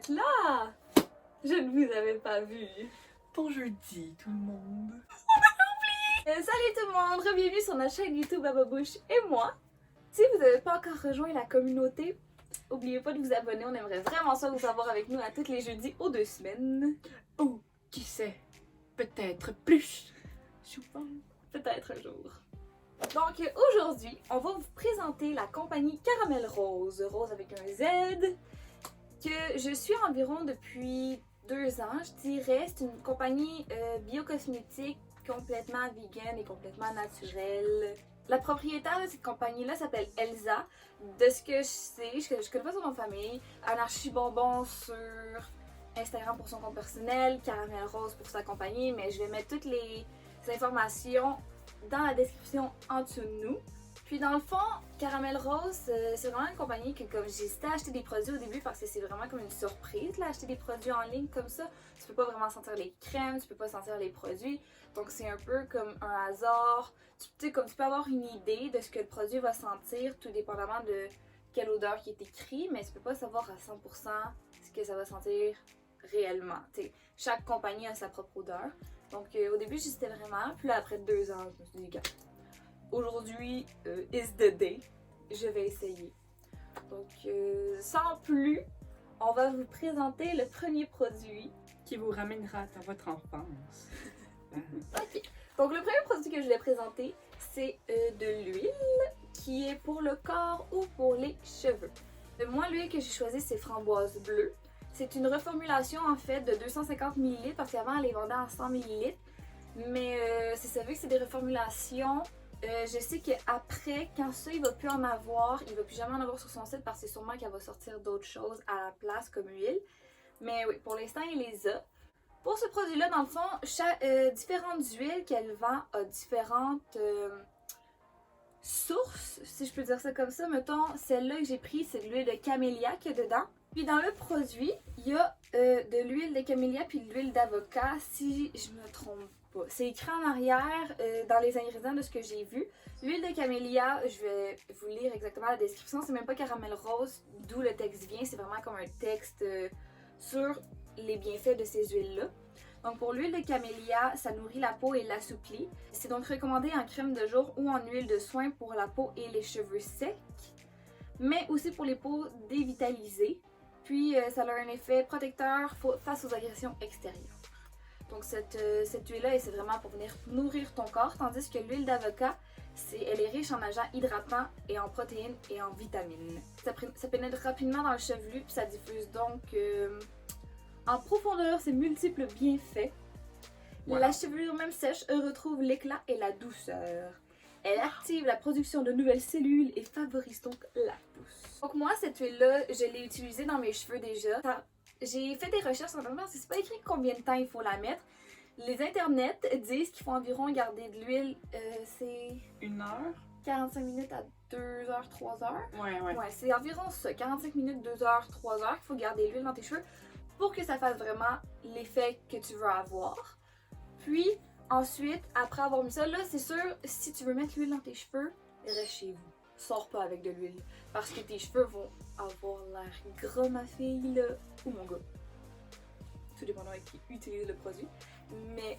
êtes là! Je ne vous avais pas vu. Bon jeudi tout le monde. Salut tout le monde, bienvenue sur notre chaîne YouTube à Babouche et moi. Si vous n'avez pas encore rejoint la communauté, n'oubliez pas de vous abonner, on aimerait vraiment ça vous avoir avec nous à tous les jeudis aux 2 semaines. Ou qui sait, peut-être plus. Souvent, peut-être un jour. Donc aujourd'hui, on va vous présenter la compagnie Caramel Rose, rose avec un Z, que je suis environ depuis 2 ans, je dirais. C'est une compagnie biocosmétique complètement vegan et complètement naturelle. La propriétaire de cette compagnie-là s'appelle Elsa. De ce que je sais, je connais pas son nom de famille, Anarchie Bonbon sur Instagram pour son compte personnel, Caramel Rose pour sa compagnie, mais je vais mettre toutes les informations dans la description en dessous de nous. Puis dans le fond, Caramel Rose, c'est vraiment une compagnie que comme j'hésitais à acheter des produits au début parce que c'est vraiment comme une surprise, là, acheter des produits en ligne comme ça. Tu peux pas vraiment sentir les crèmes, tu peux pas sentir les produits. Donc c'est un peu comme un hasard. Tu peux avoir une idée de ce que le produit va sentir, tout dépendamment de quelle odeur qui est écrit, mais tu peux pas savoir à 100% ce que ça va sentir réellement. T'sais, chaque compagnie a sa propre odeur. Donc au début j'hésitais vraiment, puis là après 2 ans, je me suis dit, gars, aujourd'hui is the day, je vais essayer. Donc sans plus, on va vous présenter le premier produit Qui vous ramènera à votre enfance. Ok. Donc le premier produit que je vais présenter, c'est de l'huile qui est pour le corps ou pour les cheveux. Moi, l'huile que j'ai choisie, c'est framboise bleue. C'est une reformulation en fait de 250 ml parce qu'avant elle les vendait en 100 ml. Mais c'est ça, vu que c'est des reformulations, je sais qu'après, quand ça il va plus en avoir, il va plus jamais en avoir sur son site parce que c'est sûrement qu'elle va sortir d'autres choses à la place comme huile. Mais oui, pour l'instant il les a. Pour ce produit-là, dans le fond, différentes huiles qu'elle vend à différentes sources, si je peux dire ça comme ça. Mettons, celle-là que j'ai prise, c'est de l'huile de camélia qu'il y a dedans. Puis dans le produit, il y a de l'huile de camélia puis de l'huile d'avocat, si je me trompe pas. C'est écrit en arrière dans les ingrédients de ce que j'ai vu. L'huile de camélia, je vais vous lire exactement la description. C'est même pas caramel rose, d'où le texte vient. C'est vraiment comme un texte sur les bienfaits de ces huiles-là. Donc pour l'huile de camélia, ça nourrit la peau et l'assouplit. C'est donc recommandé en crème de jour ou en huile de soin pour la peau et les cheveux secs, mais aussi pour les peaux dévitalisées. Puis ça a un effet protecteur face aux agressions extérieures. Donc cette huile-là, c'est vraiment pour venir nourrir ton corps, tandis que l'huile d'avocat, elle est riche en agents hydratants et en protéines et en vitamines. Ça pénètre rapidement dans le chevelu, puis ça diffuse donc en profondeur ses multiples bienfaits. Wow. La chevelure même sèche retrouve l'éclat et la douceur. Elle active la production de nouvelles cellules et favorise donc la pousse. Donc moi, cette huile-là, je l'ai utilisée dans mes cheveux déjà. J'ai fait des recherches en internet, c'est pas écrit combien de temps il faut la mettre. Les internets disent qu'il faut environ garder de l'huile, c'est 1 heure? 45 minutes à 2 heures, 3 heures. Ouais, c'est environ ça, 45 minutes, 2 heures, 3 heures qu'il faut garder l'huile dans tes cheveux pour que ça fasse vraiment l'effet que tu veux avoir. Puis ensuite, après avoir mis ça, là c'est sûr, si tu veux mettre l'huile dans tes cheveux, reste chez vous. Sors pas avec de l'huile parce que tes cheveux vont avoir l'air gras, ma fille, là, ou mon gars. Tout dépendant avec qui utilise le produit. Mais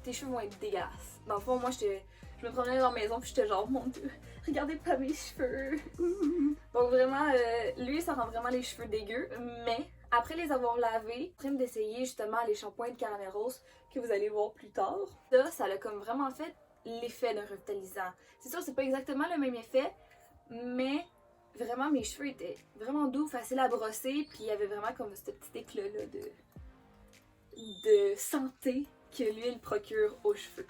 tes cheveux vont être dégueulasses. Dans le fond, moi je me promenais dans la maison puis j'étais genre, mon Dieu, regardez pas mes cheveux. Donc vraiment, l'huile ça rend vraiment les cheveux dégueux, mais après les avoir lavés, en train d'essayer justement les shampoings de Caramel Rose que vous allez voir plus tard. Ça a comme vraiment fait l'effet d'un revitalisant. C'est sûr, c'est pas exactement le même effet, mais vraiment mes cheveux étaient vraiment doux, faciles à brosser, puis il y avait vraiment comme ce petit éclat-là de santé que l'huile procure aux cheveux.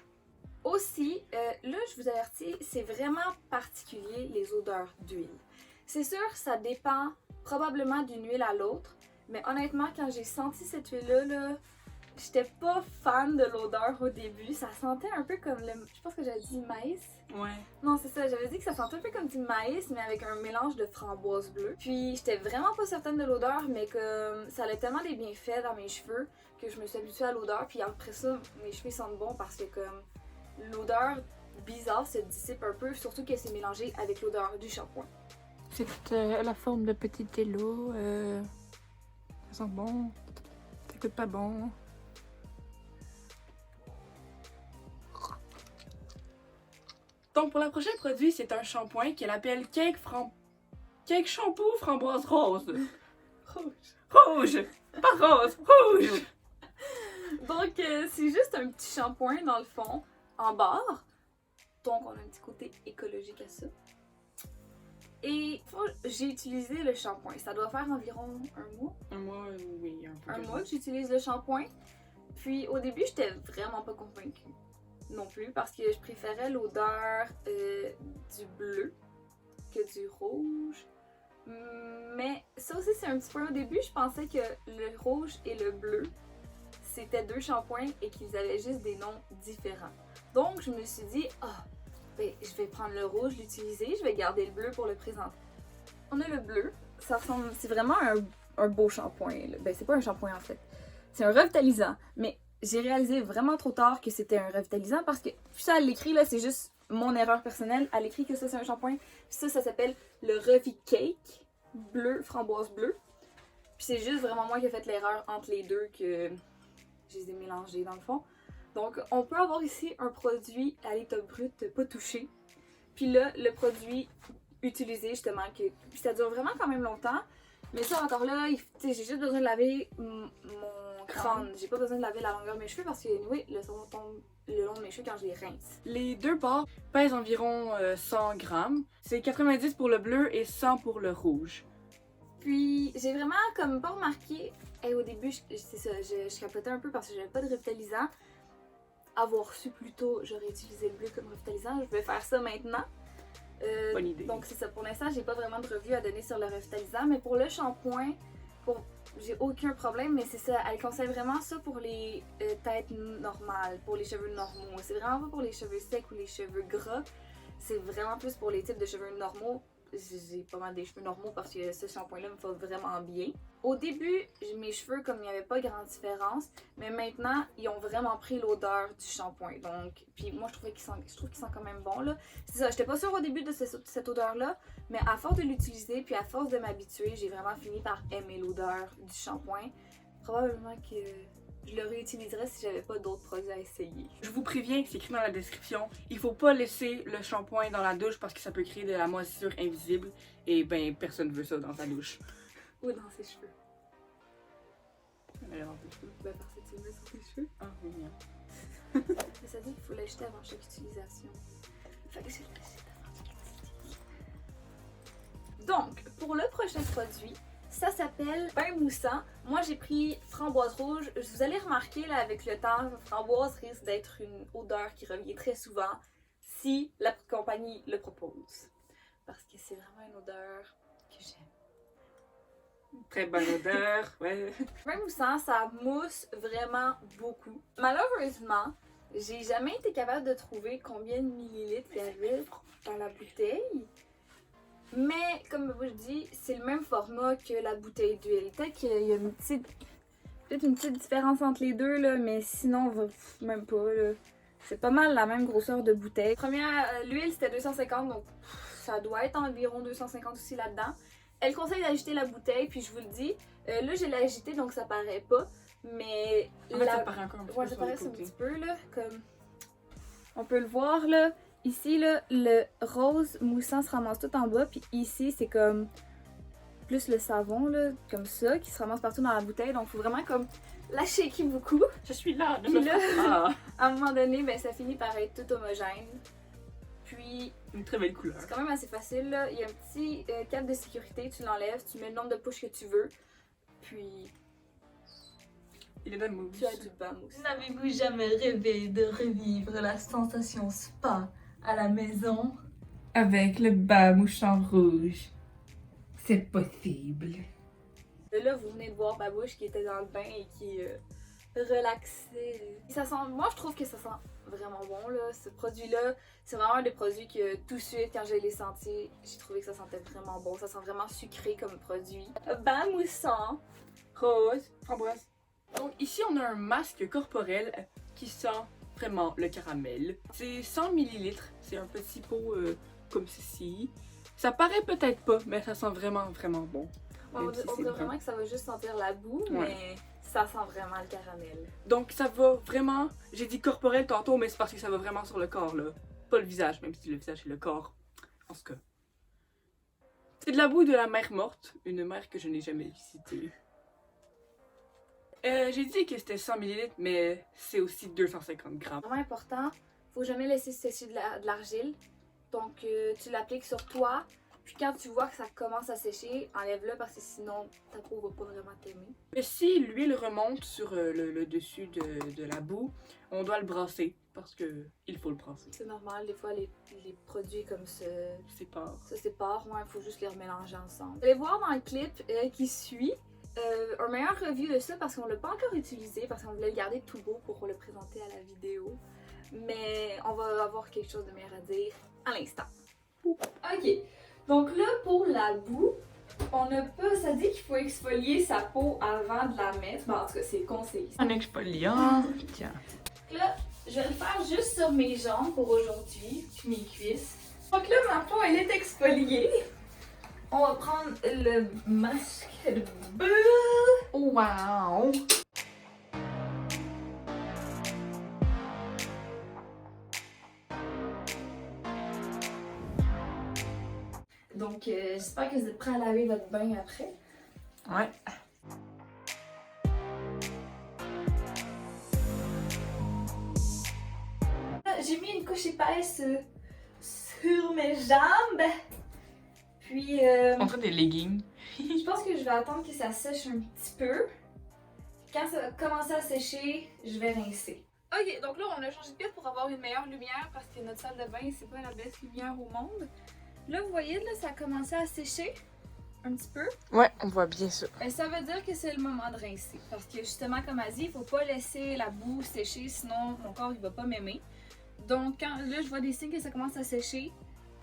Aussi, là je vous avertis, c'est vraiment particulier les odeurs d'huile. C'est sûr, ça dépend probablement d'une huile à l'autre, mais honnêtement, quand j'ai senti cette huile-là, j'étais pas fan de l'odeur au début. Ça sentait un peu comme je pense que j'avais dit maïs. Ouais. Non, c'est ça. J'avais dit que ça sentait un peu comme du maïs, mais avec un mélange de framboise bleue. Puis, j'étais vraiment pas certaine de l'odeur, mais comme ça a tellement des bienfaits dans mes cheveux que je me suis habituée à l'odeur. Puis après ça, mes cheveux sentent bon parce que comme l'odeur bizarre se dissipe un peu, surtout que c'est mélangé avec l'odeur du shampoing. C'est la forme de petit élo. Ça sent bon. Ça coûte pas bon. Donc, pour le prochain produit, c'est un shampoing qu'elle appelle Cake Shampoo Framboise Rose. Rouge. Rouge! Pas rose, rouge! Donc, c'est juste un petit shampoing dans le fond, en barre. Donc, on a un petit côté écologique à ça. Et j'ai utilisé le shampoing. Ça doit faire environ un mois. Un mois, oui, un peu. Un mois que j'utilise le shampoing. Puis, au début, j'étais vraiment pas convaincue non plus parce que je préférais l'odeur du bleu que du rouge. Mais ça aussi, c'est un petit peu au début, je pensais que le rouge et le bleu, c'était deux shampoings et qu'ils avaient juste des noms différents. Donc, je me suis dit, ben, je vais prendre le rouge, l'utiliser, je vais garder le bleu pour le présenter. On a le bleu, ça ressemble, c'est vraiment un beau shampoing. Là. Ben, c'est pas un shampoing en fait, c'est un revitalisant. Mais j'ai réalisé vraiment trop tard que c'était un revitalisant parce que, puis ça, à l'écrit, là, c'est juste mon erreur personnelle. Elle écrit que ça, c'est un shampoing. Puis ça s'appelle le Revicake bleu, framboise bleue. Puis c'est juste vraiment moi qui ai fait l'erreur entre les deux que je les ai mélangés dans le fond. Donc, on peut avoir ici un produit à l'état brut pas touché. Puis là, le produit utilisé justement, que puis ça dure vraiment quand même longtemps. Mais ça, encore là, j'ai juste besoin de laver mon crâne. J'ai pas besoin de laver la longueur de mes cheveux parce que, oui, le savon tombe le long de mes cheveux quand je les rince. Les deux barres pèsent environ 100 grammes. C'est 90 pour le bleu et 100 pour le rouge. Puis, j'ai vraiment comme pas remarqué, au début, c'est ça, je capotais un peu parce que j'avais pas de revitalisant. Avoir su plus tôt, j'aurais utilisé le bleu comme revitalisant. Je vais faire ça maintenant. Bonne idée. Donc, c'est ça. Pour l'instant, j'ai pas vraiment de revue à donner sur le revitalisant. Mais pour le shampoing, j'ai aucun problème. Mais c'est ça, elle conseille vraiment ça pour les têtes normales, pour les cheveux normaux. C'est vraiment pas pour les cheveux secs ou les cheveux gras. C'est vraiment plus pour les types de cheveux normaux. J'ai pas mal des cheveux normaux parce que ce shampoing-là me fait vraiment bien. Au début, mes cheveux, comme il n'y avait pas grande différence, mais maintenant, ils ont vraiment pris l'odeur du shampoing. Donc, puis moi, je trouve qu'ils sent quand même bon, là. C'est ça, j'étais pas sûre au début de cette odeur-là, mais à force de l'utiliser, puis à force de m'habituer, j'ai vraiment fini par aimer l'odeur du shampoing. Probablement que je le réutiliserais si j'avais pas d'autres produits à essayer. Je vous préviens, c'est écrit dans la description, il faut pas laisser le shampoing dans la douche parce que ça peut créer de la moisissure invisible et ben personne veut ça dans sa douche. Ou dans ses cheveux. Elle a dans tes cheveux. Ben parce que tu le mets sur tes cheveux. Ah oui, bien. Mais ça dit qu'il faut l'acheter avant chaque utilisation. Fait que je l'ai acheté avant chaque utilisation. Donc, pour le prochain produit, ça s'appelle Bain Moussant. Moi, j'ai pris framboise rouge. Vous allez remarquer, là, avec le temps, framboise risque d'être une odeur qui revient très souvent si la compagnie le propose. Parce que c'est vraiment une odeur que j'aime. Très bonne odeur, ouais. Bain Moussant, ça mousse vraiment beaucoup. Malheureusement, j'ai jamais été capable de trouver combien de millilitres il y avait dans la bouteille. Mais, comme je dis, c'est le même format que la bouteille d'huile. Peut-être qu'il y a une petite différence entre les deux, là, mais sinon, même pas. C'est pas mal la même grosseur de bouteille. L'huile, c'était 250, donc ça doit être environ 250 aussi là-dedans. Elle conseille d'agiter la bouteille, puis je vous le dis, là, je l'ai agité, donc ça paraît pas. Mais En fait, ça paraît encore un petit peu ça sur paraît le un côté. petit peu, là, comme... On peut le voir, là. Ici, là, le rose moussant se ramasse tout en bas, puis ici, c'est comme plus le savon, là, comme ça, qui se ramasse partout dans la bouteille. Donc, il faut vraiment comme la shaker beaucoup. Je suis là, ne Puis me là, frappe pas. à un moment donné, ben, ça finit par être tout homogène. Puis, Une très belle couleur. c'est quand même assez facile, là. Il y a un petit cap de sécurité, tu l'enlèves, tu mets le nombre de push que tu veux, puis Il est de la mousse. tu as du bain mousse. N'avez-vous jamais rêvé de revivre la sensation spa à la maison? Avec le bas mouchant rouge. C'est possible. Là, vous venez de voir Babouche qui était dans le bain et qui relaxait. Ça sent, moi, je trouve que ça sent vraiment bon, là. Ce produit-là, c'est vraiment un des produits que tout de suite, quand je l'ai senti, j'ai trouvé que ça sentait vraiment bon. Ça sent vraiment sucré comme produit. Bain moussant. Rose, framboise. Donc ici, on a un masque corporel qui sent vraiment le caramel. C'est 100 ml, c'est un petit pot comme ceci. Ça paraît peut-être pas, mais ça sent vraiment, vraiment bon. On même si c'est dirait brun. vraiment que ça va juste sentir la boue, Ouais. mais ça sent vraiment le caramel. Donc ça va vraiment, j'ai dit corporel tantôt, mais c'est parce que ça va vraiment sur le corps, là. Pas le visage, même si le visage et le corps, en ce cas. C'est de la boue de la mer morte, une mer que je n'ai jamais visitée. J'ai dit que c'était 100 ml, mais c'est aussi 250 grammes. Vraiment important, faut jamais laisser sécher de l'argile. Donc tu l'appliques sur toi, puis quand tu vois que ça commence à sécher, enlève-le parce que sinon ta peau va pas vraiment t'aimer. Mais si l'huile remonte sur le dessus de la boue, on doit le brasser, parce que il faut le brasser. C'est normal, des fois les produits comme ça C'est pas... se séparent, il faut juste les remélanger ensemble. Vous allez voir dans le clip qui suit un meilleur review de ça parce qu'on l'a pas encore utilisé, parce qu'on voulait le garder tout beau pour le présenter à la vidéo. Mais on va avoir quelque chose de meilleur à dire à l'instant. Ok, donc là pour la boue, on n'a pas, ça dit qu'il faut exfolier sa peau avant de la mettre, en tout cas c'est conseillé. Un exfoliant, tiens. Là, je vais le faire juste sur mes jambes pour aujourd'hui, puis mes cuisses. Donc là, ma peau, elle est exfoliée. On va prendre le masque de boue. Wow! Donc, j'espère que vous êtes prêts à laver votre bain après. Ouais. J'ai mis une couche épaisse sur mes jambes. Puis, On dirait des leggings. je pense que je vais attendre que ça sèche un petit peu. Quand ça va commencer à sécher, je vais rincer. Ok, donc là, on a changé de pièce pour avoir une meilleure lumière parce que notre salle de bain, c'est pas la belle lumière au monde. Là, vous voyez, là, ça a commencé à sécher un petit peu. Ouais, on voit bien ça. Et ça veut dire que c'est le moment de rincer. Parce que justement, comme elle dit, il faut pas laisser la boue sécher, sinon mon corps il va pas m'aimer. Donc quand là je vois des signes que ça commence à sécher,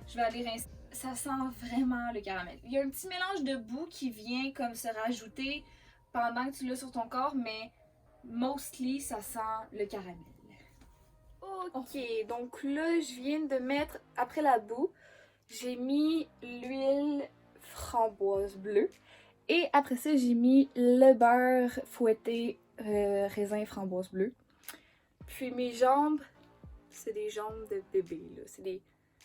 je vais aller rincer. Ça sent vraiment le caramel. Il y a un petit mélange de boue qui vient comme se rajouter pendant que tu l'as sur ton corps, mais mostly ça sent le caramel. Ok, donc là je viens de mettre, après la boue, j'ai mis l'huile framboise bleue. Et après ça, j'ai mis le beurre fouetté raisin framboise bleue. Puis mes jambes, c'est des jambes de bébé, là.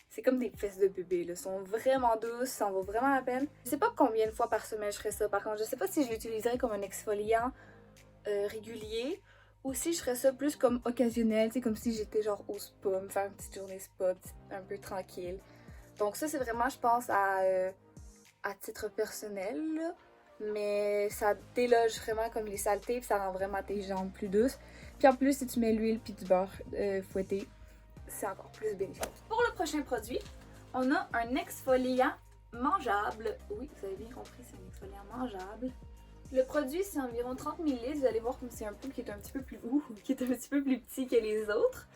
C'est comme des fesses de bébé, là. Elles sont vraiment douces, ça en vaut vraiment la peine. Je sais pas combien de fois par semaine je ferais ça. Par contre, je sais pas si je l'utiliserais comme un exfoliant régulier ou si je ferais ça plus comme occasionnel, tu sais, comme si j'étais genre au spa, me faire une petite journée spa, un peu tranquille. Donc ça, c'est vraiment, je pense, à titre personnel, là. Mais ça déloge vraiment comme les saletés, puis ça rend vraiment tes jambes plus douces. Puis en plus, si tu mets l'huile puis du beurre fouetté, c'est encore plus bénéfique. Pour le prochain produit, on a un exfoliant mangeable. Oui, vous avez bien compris, c'est un exfoliant mangeable. Le produit, c'est environ 30 ml. Vous allez voir comme c'est un pot qui est un petit peu plus qui est un petit peu plus petit que les autres.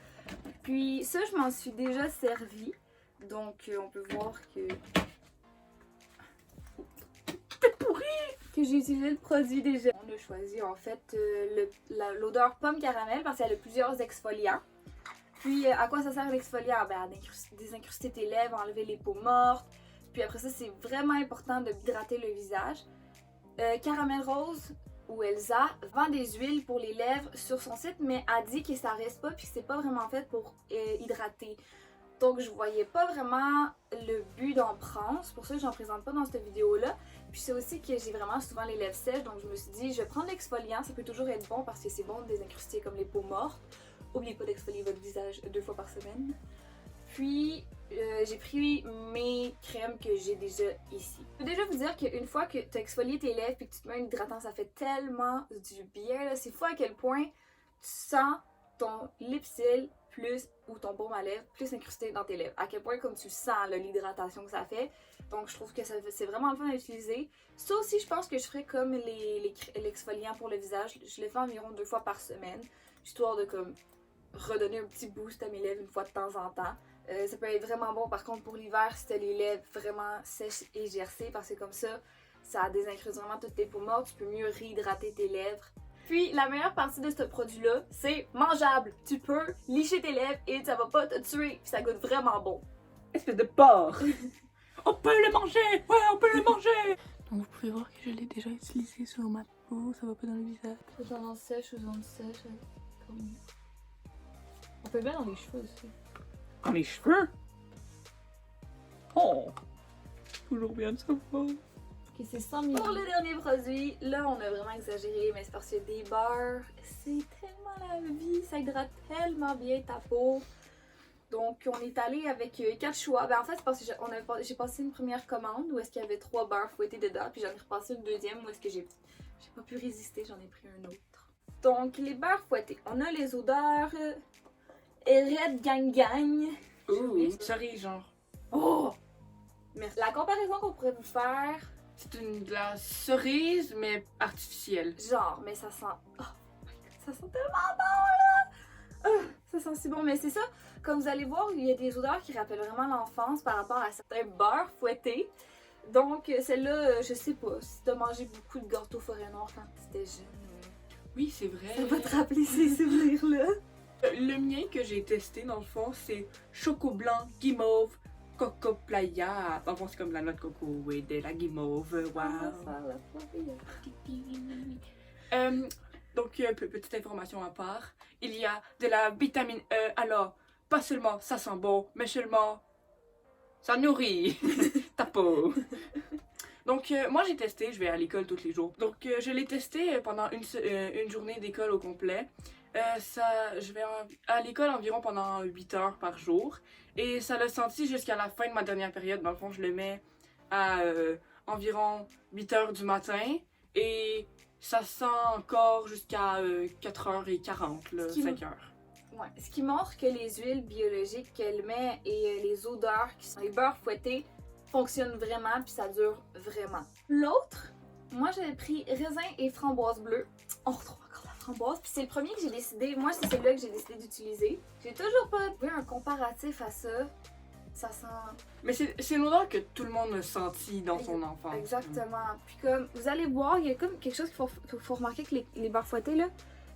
Puis ça, je m'en suis déjà servi. Donc, on peut voir que... que j'ai utilisé le produit déjà. On a choisi en fait l'odeur pomme caramel parce qu'elle a plusieurs exfoliants. Puis à quoi ça sert l'exfoliant? Ben, à désincruster tes lèvres, enlever les peaux mortes. Puis après ça, c'est vraiment important de hydrater le visage. Caramel Rose ou Elsa vend des huiles pour les lèvres sur son site, mais a dit que ça reste pas puis que c'est pas vraiment fait pour hydrater. Donc je voyais pas vraiment le but d'en prendre, c'est pour ça que j'en présente pas dans cette vidéo-là. Puis c'est aussi que j'ai vraiment souvent les lèvres sèches, donc je me suis dit je vais prendre l'exfoliant, ça peut toujours être bon parce que c'est bon de désincruster comme les peaux mortes. N'oubliez pas d'exfolier votre visage 2 fois par semaine. Puis j'ai pris mes crèmes que j'ai déjà ici. Je peux déjà vous dire qu'une fois que tu as exfolié tes lèvres et que tu te mets un hydratant, ça fait tellement du bien. C'est fou à quel point tu sens ton lip-seal plus ou ton baume à lèvres plus incrusté dans tes lèvres. À quel point comme tu sens l'hydratation que ça fait. Donc je trouve que c'est vraiment le fun à utiliser. Ça aussi je pense que je ferais comme l'exfoliant pour le visage. Je le fais environ 2 fois par semaine. Histoire de comme redonner un petit boost à mes lèvres une fois de temps en temps. Ça peut être vraiment bon par contre pour l'hiver si tu as les lèvres vraiment sèches et gercées parce que comme ça désincruste vraiment toutes tes peaux mortes. Tu peux mieux réhydrater tes lèvres. Puis la meilleure partie de ce produit-là, c'est mangeable. Tu peux licher tes lèvres et ça va pas te tuer. Puis ça goûte vraiment bon. Espèce de porc! On peut le manger! Ouais, on peut le manger! Donc vous pouvez voir que je l'ai déjà utilisé sur ma peau, ça va pas dans le visage. Dans sèche ou zone sèche. On peut le mettre dans les cheveux aussi. Dans les cheveux? Oh! Toujours bien de savoir. Ok, c'est 100 ml. Pour le dernier produit, là on a vraiment exagéré, mais c'est parce que des beurres, c'est tellement la vie, ça hydrate tellement bien ta peau. Donc on est allé avec 4 choix. Ben en fait c'est parce que j'ai passé une première commande où est-ce qu'il y avait 3 beurres fouettés dedans, puis j'en ai repassé une deuxième où est-ce que j'ai pas pu résister, j'en ai pris un autre. Donc les beurres fouettés, on a les odeurs Red Gang Gang. Ouh, cerise genre. Oh! Merci. La comparaison qu'on pourrait vous faire, C'est de la cerise, mais artificielle. genre, mais ça sent. Oh my god, ça sent tellement bon là! Ça sent si bon, mais c'est ça. Comme vous allez voir, il y a des odeurs qui rappellent vraiment l'enfance par rapport à certains beurres fouettés. Donc, celle-là, je sais pas, si t'as mangé beaucoup de gâteaux forêt noire quand t'étais jeune, Oui, c'est vrai. ça va te rappeler ces souvenirs-là. Le mien que j'ai testé, dans le fond, c'est choco blanc, guimauve, coco playa. Dans le fond, c'est comme la noix de coco, oui, de la guimauve. Wow. Donc, petite information à part, il y a de la vitamine E. Alors, pas seulement ça sent bon, mais seulement ça nourrit ta peau. Donc, moi j'ai testé, je vais à l'école tous les jours. Donc, je l'ai testé pendant une journée d'école au complet. Je vais à l'école environ pendant 8 heures par jour. Et ça l'a senti jusqu'à la fin de ma dernière période. Dans le fond, je le mets à environ 8 heures du matin. Et ça sent encore jusqu'à 4h40, là, 5h. Ouais. Ce qui montre que les huiles biologiques qu'elle met et les odeurs qui sont les beurres fouettés fonctionnent vraiment puis ça dure vraiment. L'autre, moi j'avais pris raisin et framboise bleue. On retrouve encore la framboise. Puis c'est le premier que j'ai décidé, moi c'est celui-là que j'ai décidé d'utiliser. J'ai toujours pas vu un comparatif à ça. Ça sent... Mais c'est une odeur que tout le monde a senti dans son enfance. Exactement. Puis comme, vous allez voir, il y a comme quelque chose qu'il faut remarquer que les beurres fouettés là,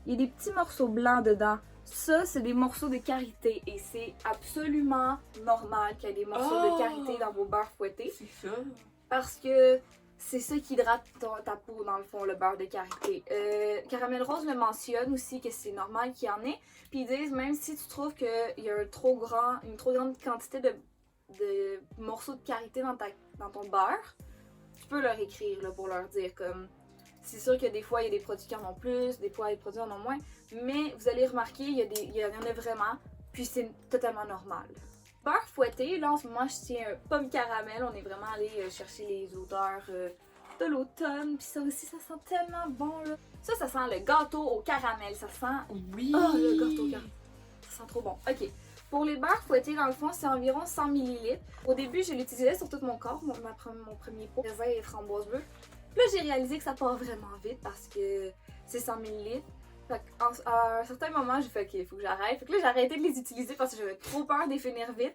il y a des petits morceaux blancs dedans. Ça, c'est des morceaux de karité et c'est absolument normal qu'il y ait des morceaux de karité dans vos beurres fouettés. C'est ça. Parce que c'est ça qui hydrate ta peau, dans le fond, le beurre de karité. Caramel Rose le mentionne aussi que c'est normal qu'il y en ait. Puis ils disent, même si tu trouves qu'il y a une trop grande quantité de morceaux de karité dans ton beurre, tu peux leur écrire là, pour leur dire comme... C'est sûr que des fois, il y a des produits qui en ont plus, des fois, les produits en ont moins. Mais vous allez remarquer, il y en a vraiment, puis c'est totalement normal. Beurre fouetté, là en ce moment, je tiens un pomme caramel. On est vraiment allé chercher les odeurs de l'automne. Puis ça aussi, ça sent tellement bon, là. Ça sent le gâteau au caramel. Ça sent... Oui! Oh, le gâteau au caramel. Ça sent trop bon. OK. Pour les beurres fouettés, dans le fond, c'est environ 100 ml. Au début, je l'utilisais sur tout mon corps, mon premier pot. Raisin et framboise bleue. Puis là, j'ai réalisé que ça part vraiment vite parce que c'est 100 ml. Fait à un certain moment, j'ai fait OK, il faut que j'arrête. Fait que là, j'ai arrêté de les utiliser parce que j'avais trop peur de les finir vite.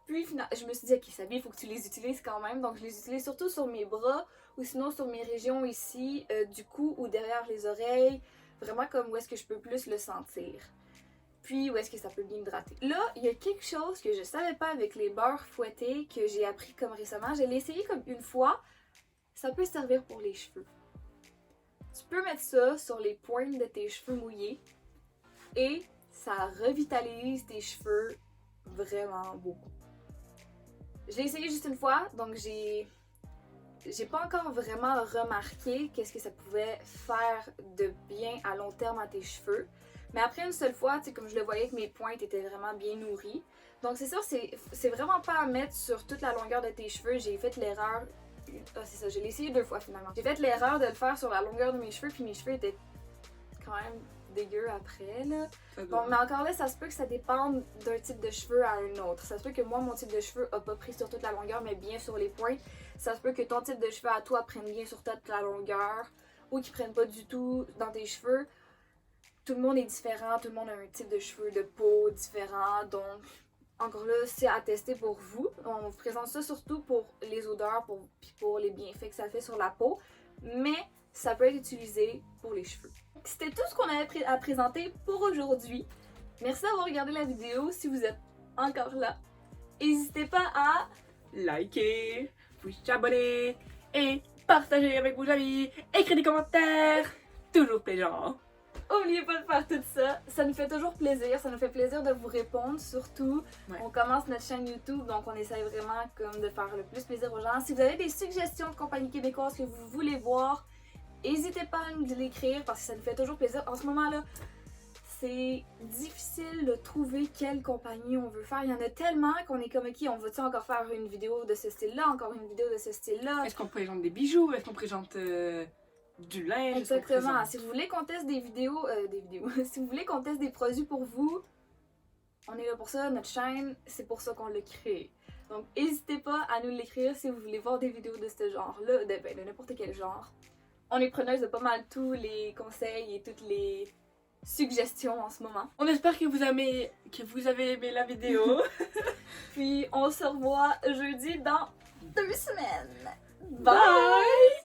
Puis je me suis dit, OK, Sabi, il faut que tu les utilises quand même. Donc, je les utilise surtout sur mes bras ou sinon sur mes régions ici, du cou ou derrière les oreilles. Vraiment comme où est-ce que je peux plus le sentir. Puis où est-ce que ça peut bien hydrater. Là, il y a quelque chose que je savais pas avec les beurres fouettés que j'ai appris comme récemment. Je l'ai essayé comme une fois. Ça peut servir pour les cheveux. Tu peux mettre ça sur les pointes de tes cheveux mouillés et ça revitalise tes cheveux vraiment beaucoup. Je l'ai essayé juste une fois, donc j'ai pas encore vraiment remarqué qu'est-ce que ça pouvait faire de bien à long terme à tes cheveux. Mais après une seule fois, tu sais, comme je le voyais que mes pointes étaient vraiment bien nourries. Donc c'est sûr, c'est vraiment pas à mettre sur toute la longueur de tes cheveux. J'ai fait l'erreur... Ah, c'est ça, je l'ai essayé 2 fois finalement. J'ai fait l'erreur de le faire sur la longueur de mes cheveux, puis mes cheveux étaient quand même dégueux après, là. Bon, mais encore là, ça se peut que ça dépende d'un type de cheveux à un autre. Ça se peut que moi, mon type de cheveux a pas pris sur toute la longueur, mais bien sur les pointes. Ça se peut que ton type de cheveux à toi prenne bien sur toute la longueur, ou qu'ils prennent pas du tout dans tes cheveux. Tout le monde est différent, tout le monde a un type de cheveux, de peau différent, donc... Encore là, c'est à tester pour vous. On vous présente ça surtout pour les odeurs puis pour les bienfaits que ça fait sur la peau. Mais ça peut être utilisé pour les cheveux. C'était tout ce qu'on avait à présenter pour aujourd'hui. Merci d'avoir regardé la vidéo. Si vous êtes encore là, n'hésitez pas à liker, vous abonner et partagez avec vos amis, écrivez des commentaires, toujours plaisant. Oubliez pas de faire tout ça. Ça nous fait toujours plaisir. Ça nous fait plaisir de vous répondre. Surtout, Ouais. on commence notre chaîne YouTube, donc on essaye vraiment comme de faire le plus plaisir aux gens. Si vous avez des suggestions de compagnies québécoises que vous voulez voir, n'hésitez pas à nous l'écrire parce que ça nous fait toujours plaisir. En ce moment-là, c'est difficile de trouver quelle compagnie on veut faire. Il y en a tellement qu'on est comme, ok, on veut-tu encore faire une vidéo de ce style-là, encore une vidéo de ce style-là? Est-ce qu'on présente des bijoux? Est-ce qu'on présente du linge? Est-ce qu'on Exactement. présente- Si vous voulez qu'on teste des vidéos, si vous voulez qu'on teste des produits pour vous, on est là pour ça. Notre chaîne, c'est pour ça qu'on l'a créé. Donc, n'hésitez pas à nous l'écrire si vous voulez voir des vidéos de ce genre-là, de n'importe quel genre. On est preneuse de pas mal tous les conseils et toutes les suggestions en ce moment. On espère que vous avez aimé la vidéo. Puis, on se revoit jeudi dans 2 semaines. Bye!